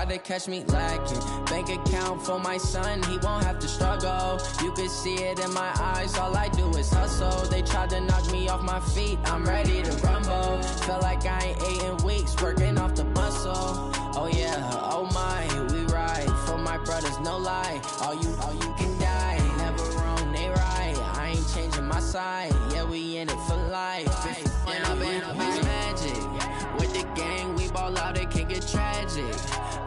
to catch me lacking. Bank account for my son, he won't have to struggle. You can see it in my eyes, all I do is hustle. They tried to knock me off my feet, I'm ready to rumble. Felt like I ain't ate in weeks, working off the muscle. Oh yeah, oh my, we ride for my brothers, no lie. All you can die, never wrong, they right. I ain't changing my side, yeah, we in it for life. And I've been magic. With the gang, we ball out, it can get tragic.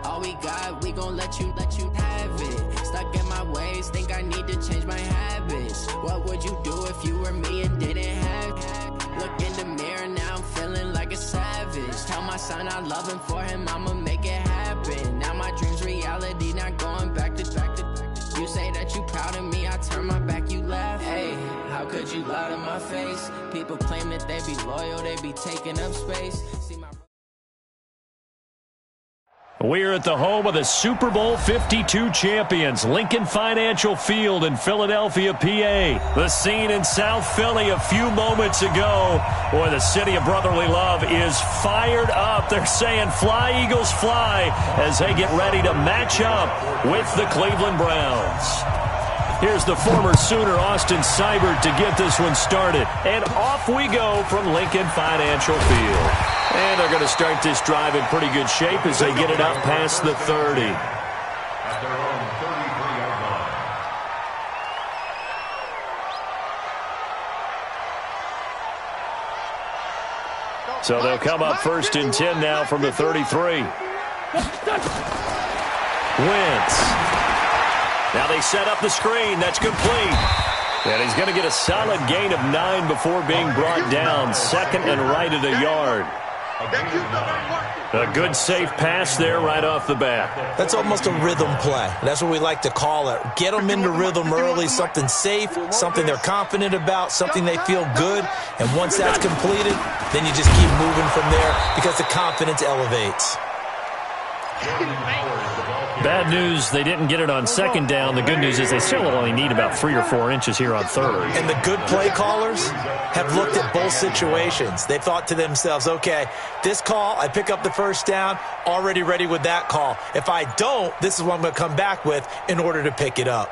All we got, we gon' let you have it. Stuck in my ways, think I need to change my habits. What would you do if you were me and didn't have it? Look in the mirror, now I'm feeling like a savage. Tell my son I love him, for him I'ma make it happen. Now my dream's reality, not going back to. You say that you proud of me, I turn my back, you laugh. Hey, how could you lie to my face? People claim that they be loyal, they be taking up space. See my... We're at the home of the Super Bowl 52 champions, Lincoln Financial Field in Philadelphia, PA. The scene in South Philly a few moments ago. Boy, the city of brotherly love is fired up. They're saying, "Fly, Eagles, fly," as they get ready to match up with the Cleveland Browns. Here's the former Sooner, Austin Seibert, to get this one started. And off we go from Lincoln Financial Field. And they're going to start this drive in pretty good shape as they get it up past the 30. At their own 33-yard line. So they'll come up 1st and 10 now from the 33. Wentz. Now they set up the screen. That's complete. And he's going to get a solid gain of 9 before being brought down. 2nd and right at a yard. A good safe pass there right off the bat. That's almost a rhythm play. That's what we like to call it. Get them into rhythm early, something safe, something they're confident about, something they feel good. And once that's completed, then you just keep moving from there because the confidence elevates. Bad news, they didn't get it on 2nd down. The good news is they still only need about 3 or 4 inches here on 3rd. And the good play callers have looked at both situations. They thought to themselves, okay, this call, I pick up the 1st down, already ready with that call. If I don't, this is what I'm going to come back with in order to pick it up.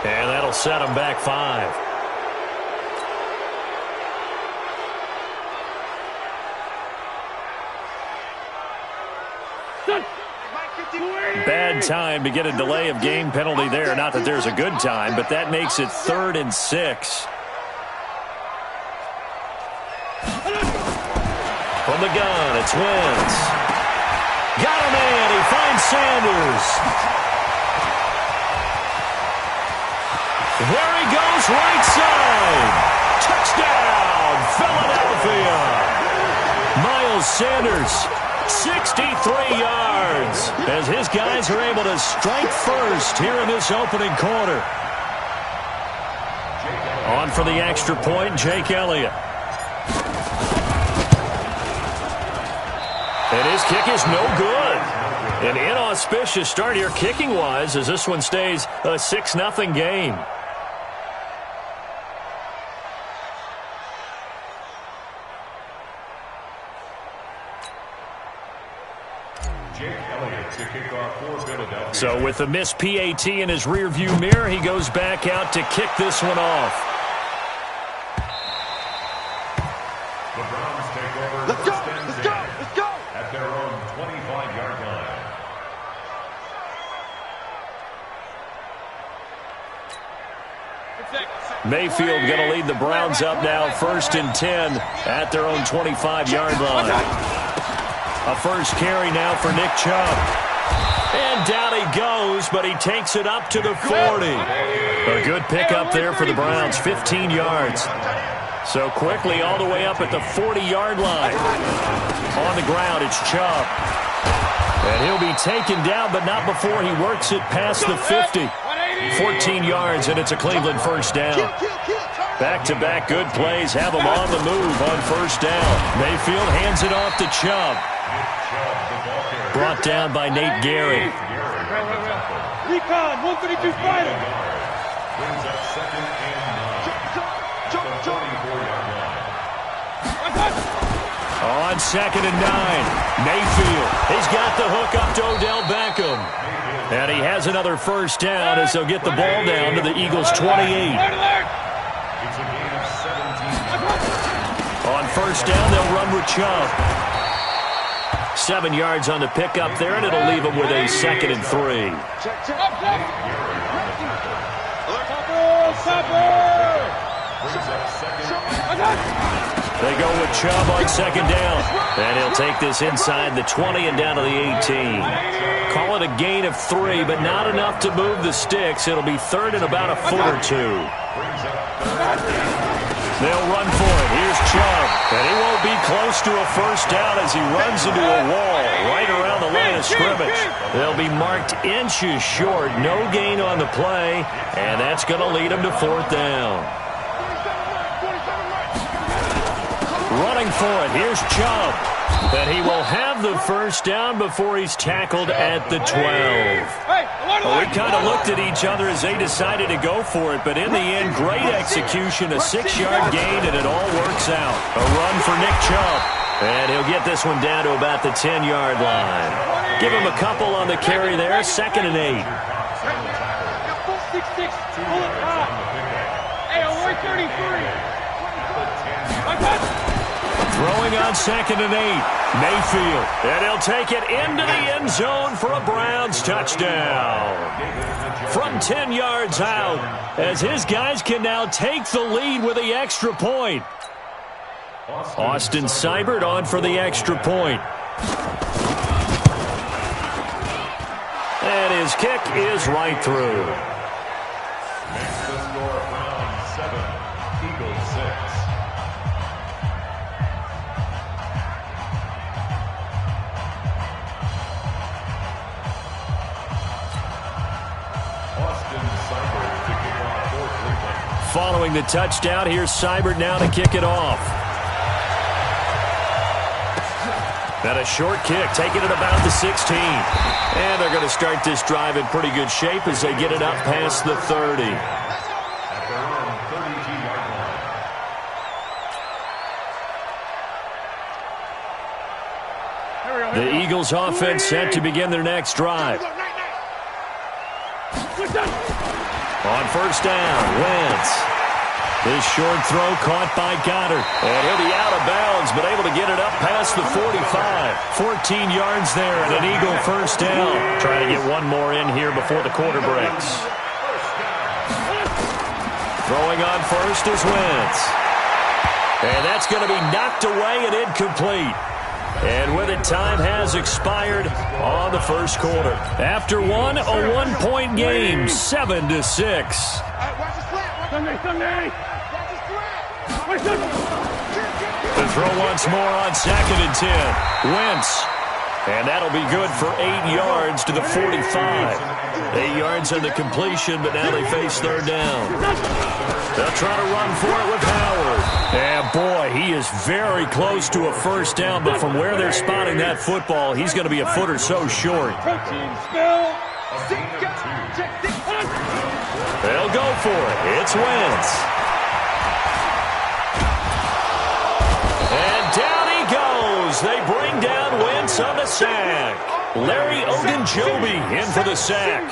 And that'll set them back 5. Bad time to get a delay of game penalty there. Not that there's a good time, but that makes it 3rd and 6. From the gun, it's Wentz. Got a man. He finds Sanders. There he goes, right side. Touchdown, Philadelphia. Miles Sanders, 63 yards, as his guys are able to strike first here in this opening quarter. On for the extra point, Jake Elliott. And his kick is no good. An inauspicious start here kicking-wise as this one stays a 6-0 game. So with the missed PAT in his rearview mirror, he goes back out to kick this one off. The Browns take over. Let's go! At their own 25-yard line. Mayfield going to lead the Browns up now, 1st and 10 at their own 25-yard line. A first carry now for Nick Chubb. And down he goes, but he takes it up to the 40. A good pickup there for the Browns, 15 yards. So quickly all the way up at the 40-yard line. On the ground, it's Chubb. And he'll be taken down, but not before he works it past the 50. 14 yards, and it's a Cleveland first down. Back-to-back good plays have him on the move on first down. Mayfield hands it off to Chubb. Brought down by Nate Gary. Recon, 132 fighter. Brings up 2nd and 9. At the 44-yard line. On 2nd and 9, Mayfield. He's got the hook up to Odell Beckham. And he has another first down as they'll get the ball down to the Eagles' 28. It's a gain of 17. On first down, they'll run with Chubb. 7 yards on the pickup there, and it'll leave them with a 2nd and 3. They go with Chubb on 2nd down. And he'll take this inside the 20 and down to the 18. Call it a gain of 3, but not enough to move the sticks. It'll be 3rd and about a foot or 2. They'll run for it. Here's Chubb. And he won't be close to a first down as he runs into a wall right around the line of scrimmage. They'll be marked inches short. No gain on the play. And that's going to lead them to 4th down. Running for it. Here's Chubb. And he will have the first down before he's tackled at the 12. Well, we kind of looked at each other as they decided to go for it, but in the end, great execution, a 6-yard gain, and it all works out. A run for Nick Chubb. And he'll get this one down to about the 10-yard line. Give him a couple on the carry there, 2nd and 8. Throwing on 2nd and 8. Mayfield. And he'll take it into the end zone for a Browns touchdown. From 10 yards out, as his guys can now take the lead with the extra point. Austin Seibert on for the extra point. And his kick is right through. Makes the score Browns 7, Eagles 6. Following the touchdown, here's Seibert now to kick it off. And a short kick, taking it about the 16. And they're going to start this drive in pretty good shape as they get it up past the 30. At their own 32-yard line. The Eagles offense set to begin their next drive. On first down, Wentz. His short throw caught by Goddard. And he'll be out of bounds, but able to get it up past the 45. 14 yards there and an Eagle first down. Trying to get one more in here before the quarter breaks. Throwing on first is Wentz. And that's going to be knocked away and incomplete. And with it, time has expired on the first quarter. After one, a one-point game, 7-6. The throw once more on 2nd and 10. Wentz. And that'll be good for 8 yards to the 45. 8 yards on the completion, but now they face 3rd down. They'll try to run for it with Howard. And boy, he is very close to a first down, but from where they're spotting that football, he's going to be a foot or so short. They'll go for it. It's Wentz. And down he goes. They bring down Wentz on the sack. Larry Ogunjobi in for the sack.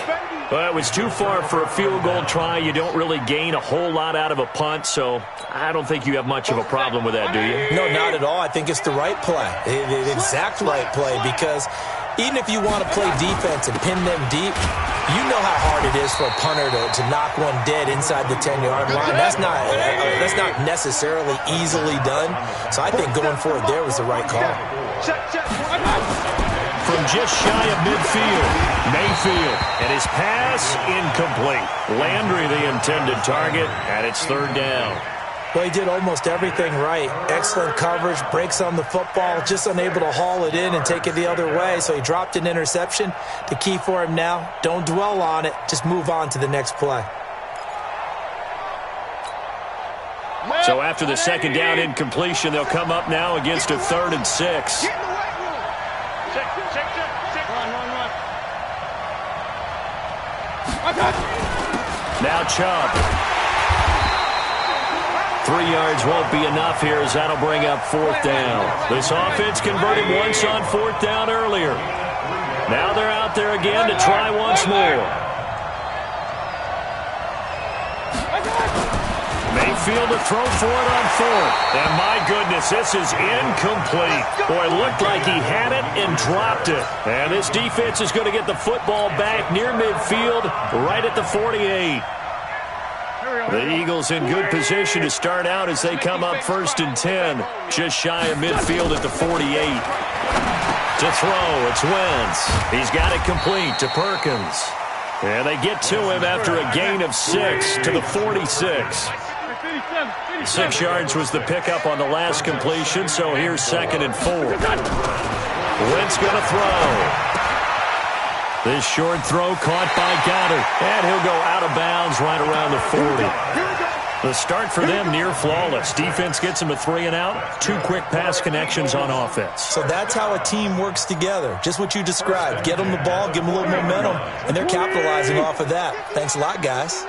Well, it was too far for a field goal try. You don't really gain a whole lot out of a punt, so I don't think you have much of a problem with that, do you? No, not at all. I think it's the right play, the exact right play, because even if you want to play defense and pin them deep, you know how hard it is for a punter to knock one dead inside the 10-yard line. That's not necessarily easily done. So I think going for it there was the right call. From just shy of midfield, Mayfield, and his pass incomplete. Landry the intended target, and it's 3rd down. Well, he did almost everything right. Excellent coverage, breaks on the football, just unable to haul it in and take it the other way, so he dropped an interception. The key for him now, don't dwell on it, just move on to the next play. So after the 2nd down incompletion, they'll come up now against a 3rd and 6. Now Chubb. 3 yards won't be enough here as that'll bring up 4th down. This offense converted once on 4th down earlier. Now they're out there again to try once more. Mayfield to throw for it on 4th. And my goodness, this is incomplete. Boy, it looked like he had it and dropped it. And this defense is going to get the football back near midfield, right at the 48. The Eagles in good position to start out as they come up 1st and 10. Just shy of midfield at the 48. To throw, it's Wentz. He's got it complete to Perkins. And they get to him after a gain of 6 to the 46. 6 yards was the pickup on the last completion, so here's 2nd and 4. Wentz going to throw. This short throw caught by Goddard, and he'll go out of bounds right around the 40. The start for them near flawless. Defense gets them a 3 and out. 2 quick pass connections on offense. So that's how a team works together. Just what you described. Get them the ball, give them a little momentum, and they're capitalizing off of that. Thanks a lot, guys.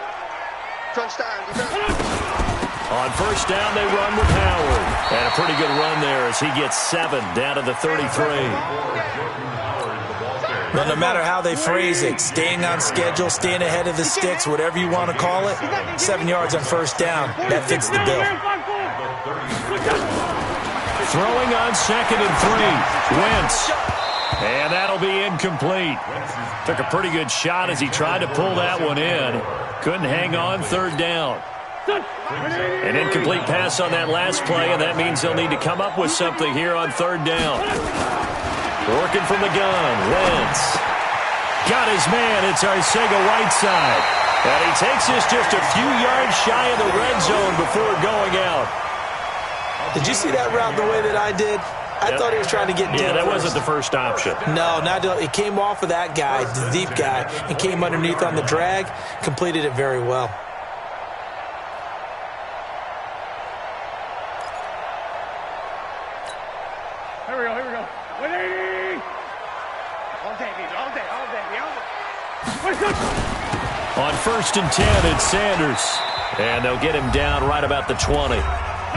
On 1st down, they run with Howard. And a pretty good run there as he gets 7 down to the 33. But no matter how they phrase it, staying on schedule, staying ahead of the sticks, whatever you want to call it, 7 yards on 1st down, that fits the bill. Throwing on 2nd and 3. Wentz. And that'll be incomplete. Took a pretty good shot as he tried to pull that one in. Couldn't hang on 3rd down. An incomplete pass on that last play, and that means they'll need to come up with something here on 3rd down. Working from the gun, Wentz. Got his man, it's Arcega-Whiteside. And he takes this just a few yards shy of the red zone before going out. Did you see that route the way that I did? I thought he was trying to get deep. Yeah, that wasn't the first option. No, it came off of that guy, the deep guy, and came underneath on the drag, completed it very well. Here we go. 180! All day. On 1st and 10, it's Sanders. And they'll get him down right about the 20.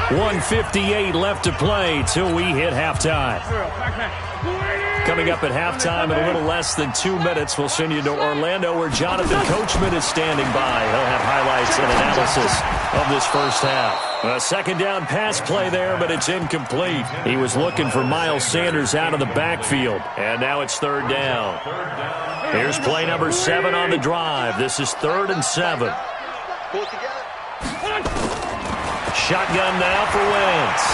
1:58 left to play till we hit halftime. Coming up at halftime in a little less than 2 minutes, we'll send you to Orlando where Jonathan Coachman is standing by. He'll have highlights and analysis of this first half. A 2nd down pass play there, but it's incomplete. He was looking for Miles Sanders out of the backfield, and now it's 3rd down. Here's play number 7 on the drive. This is 3rd and 7. Shotgun now for Wentz.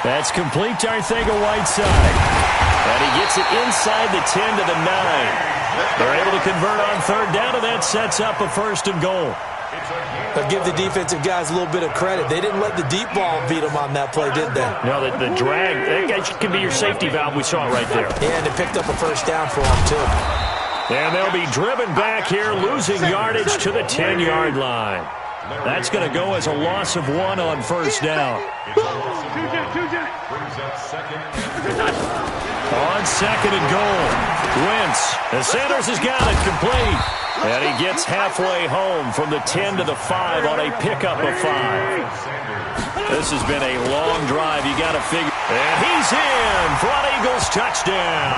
That's complete to Arcega-Whiteside. And he gets it inside the 10 to the 9. They're able to convert on 3rd down, and that sets up a 1st and goal. But give the defensive guys a little bit of credit. They didn't let the deep ball beat them on that play, did they? No, the drag, that can be your safety valve. We saw it right there. Yeah, and they picked up a 1st down for them, too. And they'll be driven back here, losing yardage to the 10-yard line. That's going to go as a loss of 1 on 1st down. On 2nd and goal, Wentz. And Sanders has got it complete. And he gets halfway home from the 10 to the 5 on a pickup of 5. This has been a long drive. You got to figure. And he's in for an Eagles touchdown.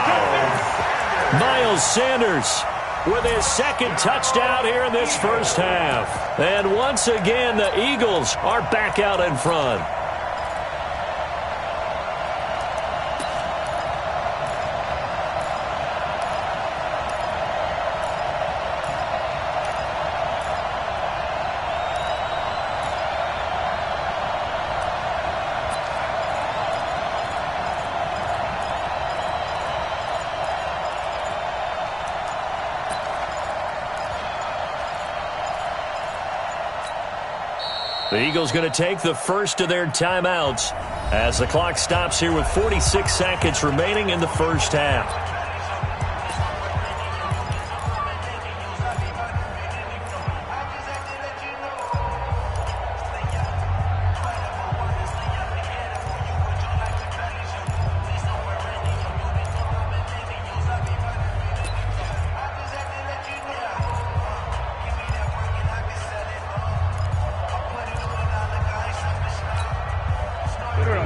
Miles Sanders with his 2nd touchdown here in this first half. And once again, the Eagles are back out in front. The Eagles going to take the first of their timeouts as the clock stops here with 46 seconds remaining in the first half.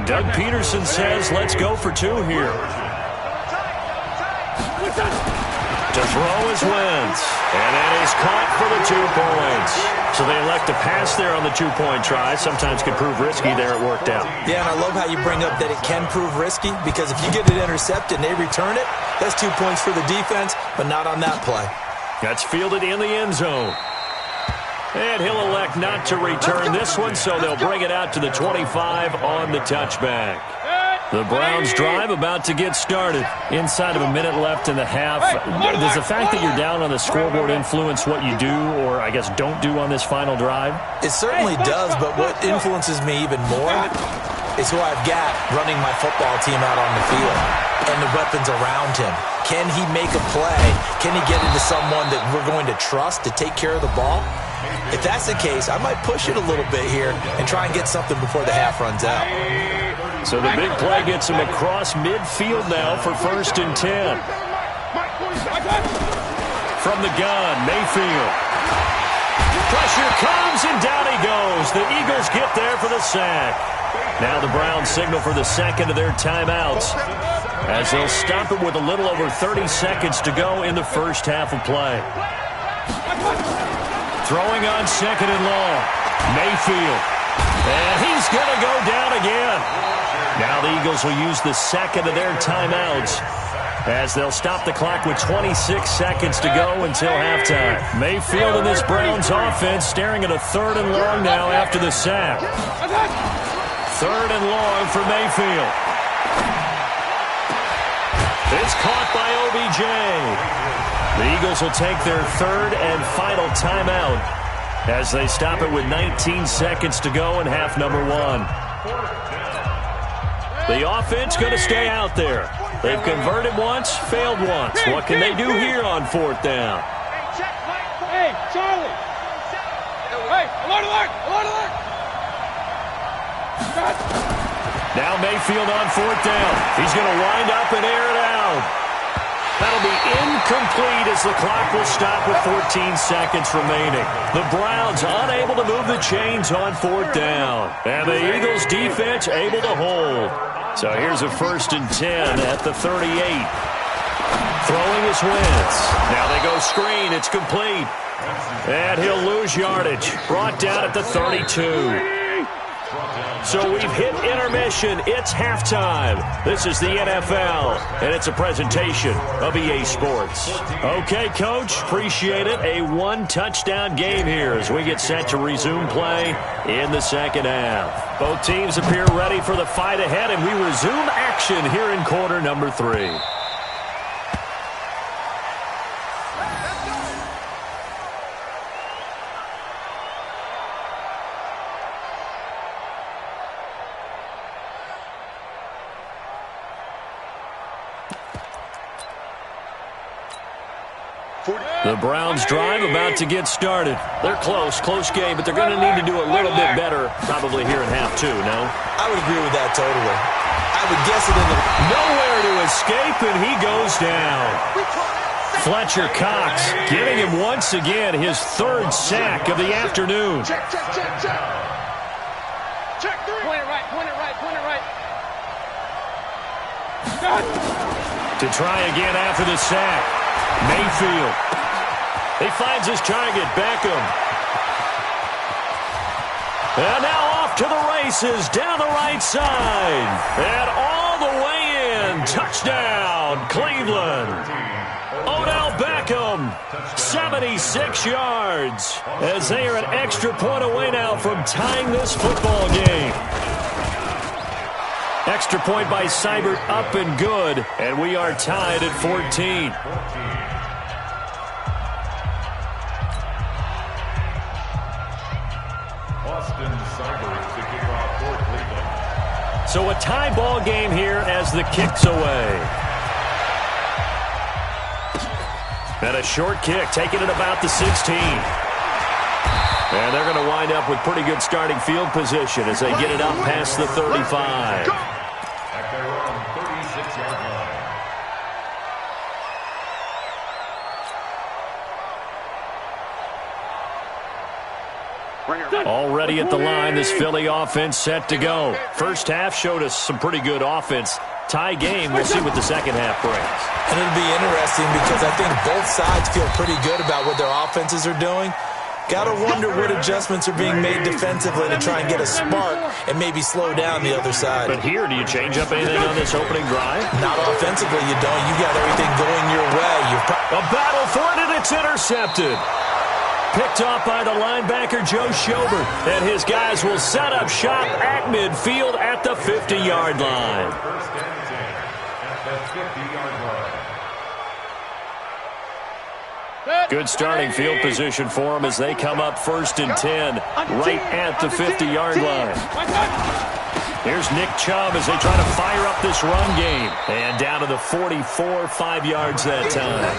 Doug Peterson says let's go for 2 here. To throw is Wentz. And that is caught for the 2 points. So they elect to pass there on the 2-point try. Sometimes could prove risky. There it worked out. Yeah, and I love how you bring up that it can prove risky, because if you get it intercepted and they return it, that's 2 points for the defense, but not on that play. That's fielded in the end zone. And he'll elect not to return this one, so they'll bring it out to the 25 on the touchback. The Browns drive about to get started. Inside of a minute left in the half. Does the fact that you're down on the scoreboard influence what you do, or I guess don't do on this final drive? It certainly does, but what influences me even more is who I've got running my football team out on the field and the weapons around him. Can he make a play? Can he get into someone that we're going to trust to take care of the ball? If that's the case, I might push it a little bit here and try and get something before the half runs out. So the big play gets him across midfield now for 1st and 10. From the gun, Mayfield. Pressure comes, and down he goes. The Eagles get there for the sack. Now the Browns signal for the second of their timeouts, as they'll stop it with a little over 30 seconds to go in the first half of play. Throwing on 2nd and long. Mayfield. And he's going to go down again. Now the Eagles will use the second of their timeouts, as they'll stop the clock with 26 seconds to go until halftime. Mayfield and this Browns offense staring at a 3rd and long now after the sack. 3rd and long for Mayfield. It's caught by OBJ. The Eagles will take their 3rd and final timeout as they stop it with 19 seconds to go in half number 1. The offense going to stay out there. They've converted once, failed once. What can they do here on 4th down? Hey, Charlie. Hey, alert, alert, alert, alert. Now Mayfield on 4th down. He's going to wind up and air it out. That'll be incomplete as the clock will stop with 14 seconds remaining. The Browns unable to move the chains on 4th down. And the Eagles defense able to hold. So here's a 1st and 10 at the 38. Throwing is Wentz. Now they go screen. It's complete. And he'll lose yardage. Brought down at the 32. So we've hit intermission. It's halftime. This is the NFL, and it's a presentation of EA Sports. Okay, Coach, appreciate it. A 1-touchdown game here as we get set to resume play in the second half. Both teams appear ready for the fight ahead, and we resume action here in quarter number 3. The Browns drive about to get started. They're close game, but they're going to need to do a little bit better probably here in half 2, no? I would agree with that totally. I would guess it in the... Nowhere to escape, and he goes down. Fletcher Cox giving him once again his 3rd sack of the afternoon. Check. Check 3. Point it right, point it right, point it right. To try again after the sack. Mayfield. He finds his target, Beckham. And now off to the races, down the right side. And all the way in. Touchdown, Cleveland. Odell Beckham, 76 yards. As they are an extra point away now from tying this football game. Extra point by Seibert up and good. And we are tied at 14. So a tie ball game here as the kick's away. And a short kick, taking it about the 16. And they're going to wind up with pretty good starting field position as they get it up past the 35. At their own 36-yard line. Already at the line, this Philly offense set to go. First half showed us some pretty good offense. Tie game, we'll see what the second half brings. And it'll be interesting because I think both sides feel pretty good about what their offenses are doing. Got to wonder what adjustments are being made defensively to try and get a spark and maybe slow down the other side. But here, do you change up anything on this opening drive? Not offensively, you don't. You got everything going your way. A battle for it, and it's intercepted. Picked off by the linebacker, Joe Schobert. And his guys will set up shop at midfield at the 50-yard line. First and 10 at the 50-yard line. Good starting field position for them as they come up first and 10 right at the 50-yard line. Here's Nick Chubb as they try to fire up this run game. And down to the 44, 5 yards that time.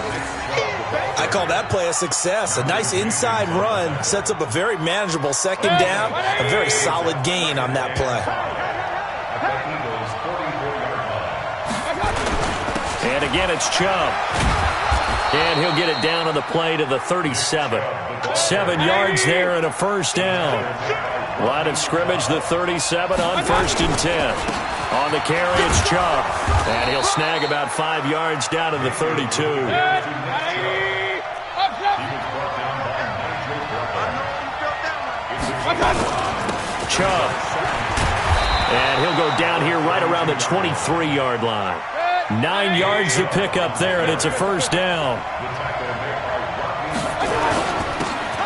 I call that play a success. A nice inside run sets up a very manageable second down. A very solid gain on that play. And again, it's Chubb. And he'll get it down on the play to the 37. 7 yards there and a first down. Line of scrimmage, the 37 on first and 10. On the carry, it's Chubb. And he'll snag about 5 yards down to the 32. Chubb. And he'll go down here right around the 23-yard line. 9 yards to pick up there, and it's a first down.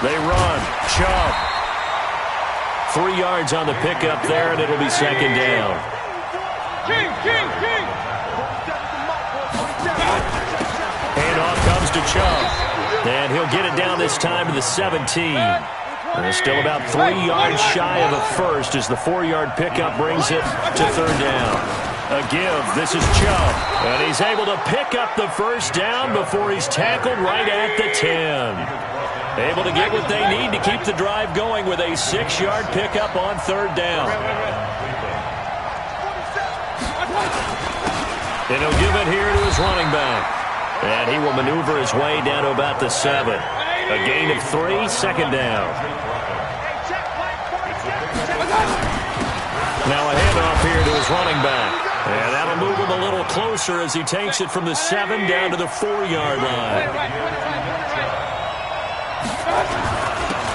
They run. Chubb. 3 yards on the pickup there, and it'll be second down. Handoff comes to Chubb. And he'll get it down this time to the 17. And still about 3 yards shy of a first as the 4-yard pickup brings it to third down. A give. This is Chubb. And he's able to pick up the first down before he's tackled right at the 10. Able to get what they need to keep the drive going with a 6-yard pickup on third down. And he'll give it here to his running back. And he will maneuver his way down to about the 7. A gain of 3, second down. Now a handoff here to his running back. And that'll move him a little closer as he takes it from the 7 down to the 4-yard line.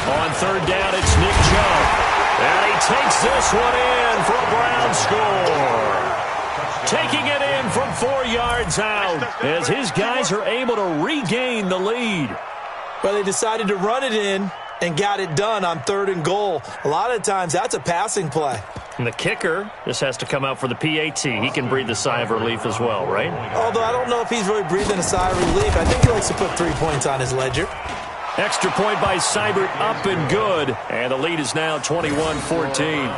On third down, it's Nick Chubb. And he takes this one in for a Brown score. Taking it in from 4 yards out as his guys are able to regain the lead. Well, they decided to run it in and got it done on 3rd and goal. A lot of times, that's a passing play. And the kicker, this has to come out for the PAT. He can breathe a sigh of relief as well, right? Although I don't know if he's really breathing a sigh of relief. I think he likes to put 3 points on his ledger. Extra point by Seibert, up and good. And the lead is now 21-14.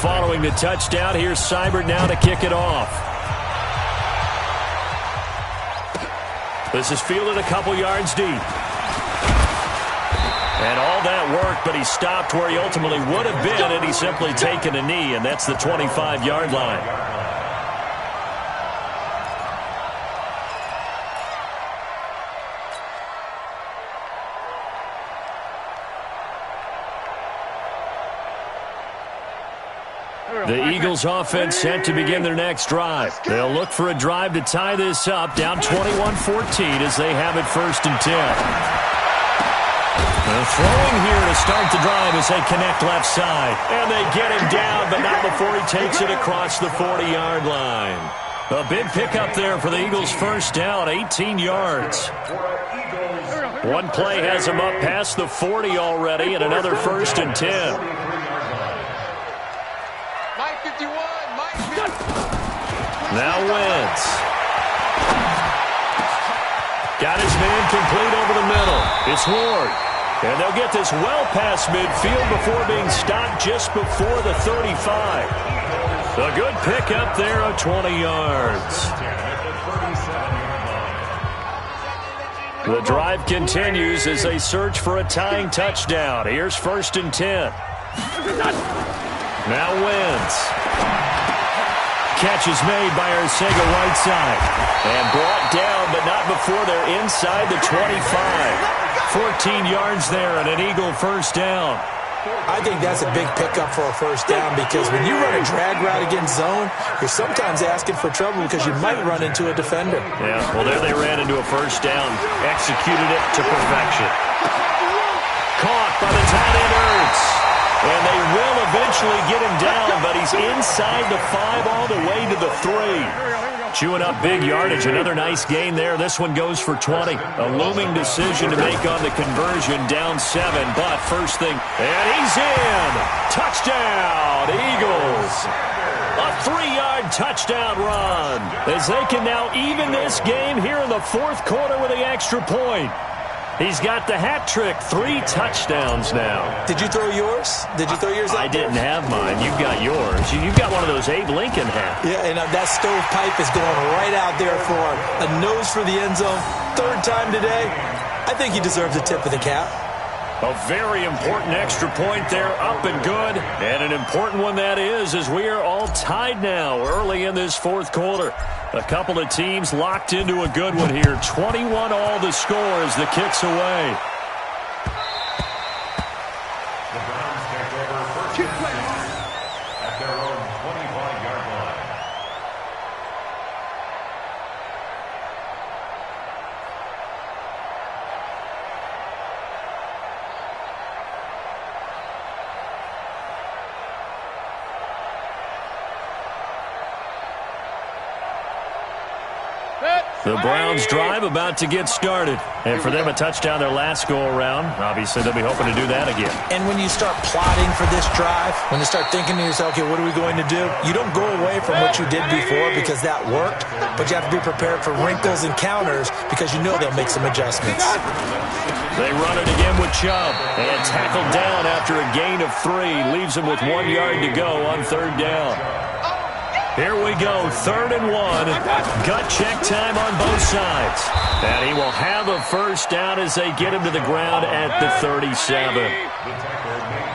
Following the touchdown, here's Seibert now to kick it off. This is fielded a couple yards deep. And all that work, but he stopped where he ultimately would have been had he simply taken a knee, and that's the 25-yard line. The Eagles offense set to begin their next drive. They'll look for a drive to tie this up, down 21-14 as they have it first and 10. They're throwing here to start the drive as they connect left side. And they get him down, but not before he takes it across the 40-yard line. A big pickup there for the Eagles' first down, 18 yards. One play has him up past the 40 already, and another first and 10. Now Wentz. Got his man complete over the middle. It's Ward. And they'll get this well past midfield before being stopped just before the 35. A good pickup there of 20 yards. The drive continues as they search for a tying touchdown. Here's first and 10. Now Wentz. catch is made by Arcega-Whiteside. And brought down, but not before they're inside the 25. 14 yards there and an Eagle first down. I think that's a big pickup for a first down because when you run a drag route against zone, you're sometimes asking for trouble because you might run into a defender. Yeah, well, there they ran into a first down. Executed it to perfection. Caught by the tight end, Ertz. And they will eventually get him down, but he's inside the 5 all the way to the 3. Chewing up big yardage. Another nice gain there. This one goes for 20. A looming decision to make on the conversion. Down 7, but first thing, and he's in. Touchdown, Eagles. A 3-yard touchdown run as they can now even this game here in the fourth quarter with the extra point. He's got the hat trick, 3 touchdowns now. Did you throw yours? Did you throw yours out? I didn't have mine. You've got yours. You've got one of those Abe Lincoln hats. Yeah, and that stovepipe is going right out there for a nose for the end zone. 3rd time today. I think he deserves a tip of the cap. A very important extra point there, up and good. And an important one that is, as we are all tied now early in this fourth quarter. A couple of teams locked into a good one here. 21 all the score as the kick's away. The Browns take over first and 10 at their own 25-yard line. The Browns drive about to get started. And for them, a touchdown their last go-around. Obviously, they'll be hoping to do that again. And when you start plotting for this drive, when you start thinking to yourself, okay, what are we going to do? You don't go away from what you did before because that worked, but you have to be prepared for wrinkles and counters because you know they'll make some adjustments. They run it again with Chubb. And tackled down after a gain of 3. Leaves him with 1 yard to go on 3rd down. Here we go, 3rd and 1. Gut check time on both sides. And he will have a first down as they get him to the ground at the 37.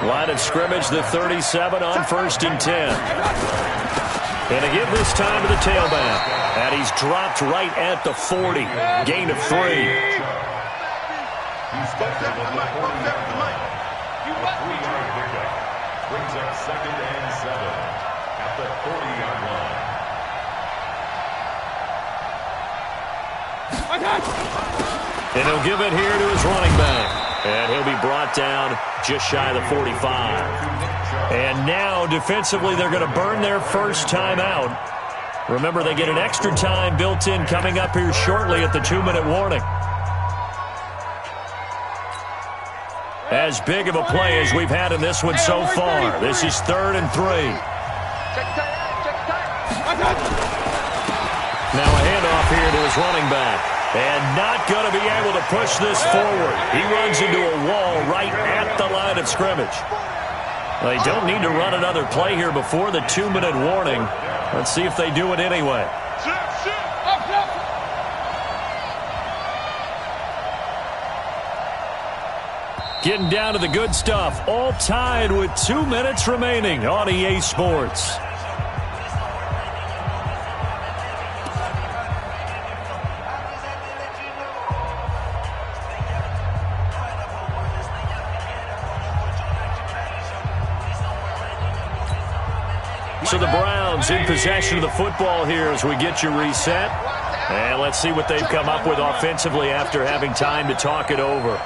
Line of scrimmage, the 37 on 1st and 10. And to give this time to the tailback. And he's dropped right at the 40. Gain of 3. Brings up 2nd and 7 at the 40-yard line. And he'll give it here to his running back. And he'll be brought down just shy of the 45. And now, defensively, they're going to burn their first time out. Remember, they get an extra time built in coming up here shortly at the 2-minute warning. As big of a play as we've had in this one so far. This is 3rd and 3. Now a handoff here to his running back. And not going to be able to push this forward. He runs into a wall right at the line of scrimmage. They don't need to run another play here before the 2-minute warning. Let's see if they do it anyway. Getting down to the good stuff. All tied with 2 minutes remaining on EA Sports. So the Browns in possession of the football here as we get you reset. And let's see what they've come up with offensively after having time to talk it over.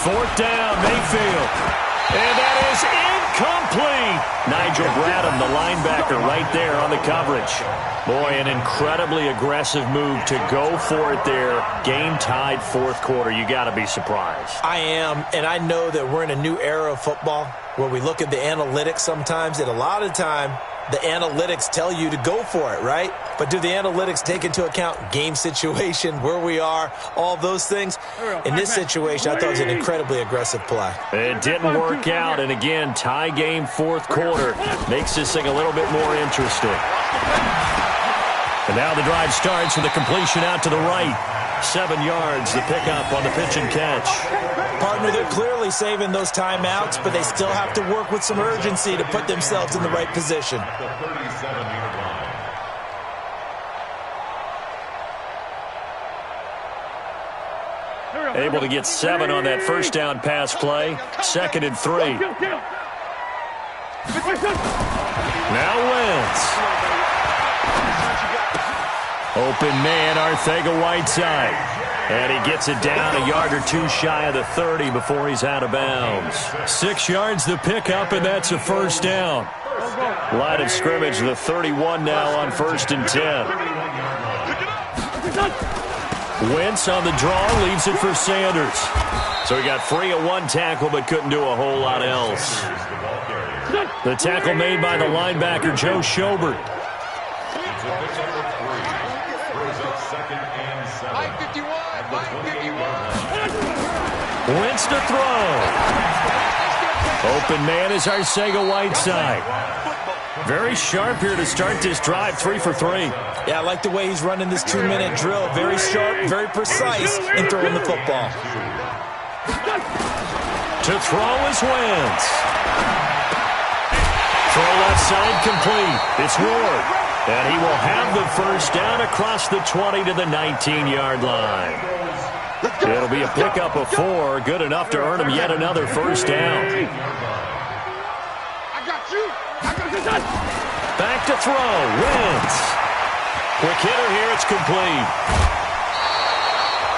Fourth down, Mayfield. And that is incomplete. Nigel Bradham, the linebacker, right there on the coverage. Boy, an incredibly aggressive move to go for it there. Game-tied fourth quarter. You got to be surprised. I am, and I know that we're in a new era of football where we look at the analytics sometimes, and a lot of time the analytics tell you to go for it, right? But do the analytics take into account game situation, where we are, all those things? In this situation, I thought it was an incredibly aggressive play. It didn't work out, and again, tie game fourth quarter makes this thing a little bit more interesting. And now the drive starts with a completion out to the right. 7 yards, the pickup on the pitch and catch. Partner, they're clearly saving those timeouts, but they still have to work with some urgency to put themselves in the right position. The 37-yard line. Able to get 7 on that first down pass play. 2nd and 3. Now Wentz. Open man, Arcega-Whiteside. And he gets it down a yard or 2 shy of the 30 before he's out of bounds. 6 yards the pickup, and that's a first down. Line of scrimmage, the 31 now on 1st and 10. Wentz on the draw, leaves it for Sanders. So he got free of 1 tackle, but couldn't do a whole lot else. The tackle made by the linebacker, Joe Schobert. It's a pickup of 3. Brings up 2nd and 7. Line 51. Line 51. Wentz to throw. Open man is Arcega-Whiteside. Very sharp here to start this drive, 3 for 3. Yeah, I like the way he's running this 2-minute drill. Very sharp, very precise in throwing the football. To throw is Wentz. Throw left side complete. It's Ward. And he will have the first down across the 20 to the 19-yard line. It'll be a pickup of 4. Good enough to earn him yet another first down. I got you. Back to throw. Wentz. Quick hitter here. It's complete.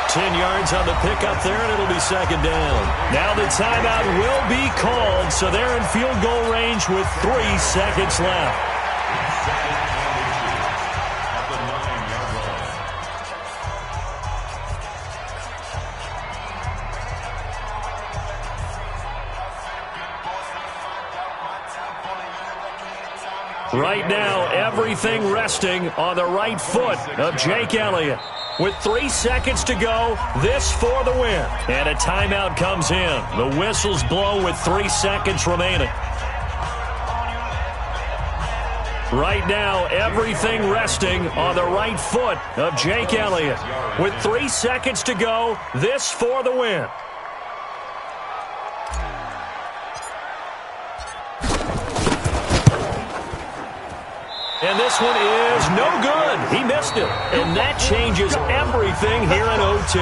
10 yards on the pickup there, and it'll be 2nd down. Now the timeout will be called, so they're in field goal range with 3 seconds left. Right now, everything resting on the right foot of Jake Elliott. With 3 seconds to go, this for the win. And a timeout comes in. The whistle's blown with 3 seconds remaining. Right now, everything resting on the right foot of Jake Elliott. With 3 seconds to go, this for the win. And this one is no good. He missed it. And that changes everything here in OT.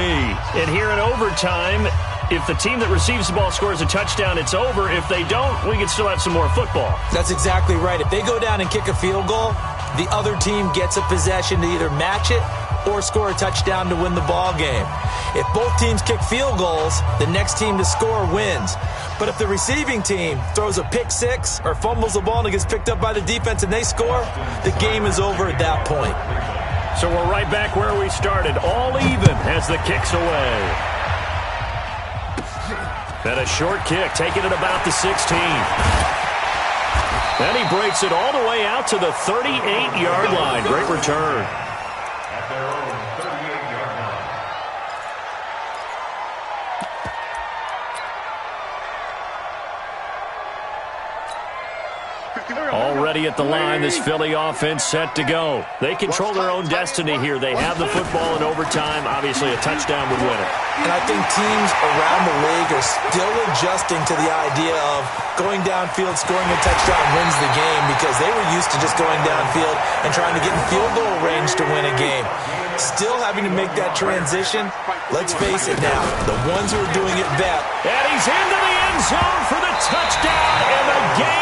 And here in overtime, if the team that receives the ball scores a touchdown, it's over. If they don't, we can still have some more football. That's exactly right. If they go down and kick a field goal, the other team gets a possession to either match it or score a touchdown to win the ball game. If both teams kick field goals, the next team to score wins. But if the receiving team throws a pick 6 or fumbles the ball and it gets picked up by the defense and they score, the game is over at that point. So we're right back where we started, all even as the kick's away. And a short kick, taking it about the 16. Then he breaks it all the way out to the 38-yard line. Great return. At their own 38-yard line. Already at the line, this Philly offense set to go. They control their own destiny here. They have the football in overtime. Obviously, a touchdown would win it. And I think teams around the league are still adjusting to the idea of going downfield, scoring a touchdown wins the game, because they were used to just going downfield and trying to get in field goal range to win a game. Still having to make that transition. Let's face it now, the ones who are doing it best. And he's into the end zone for the touchdown, and the game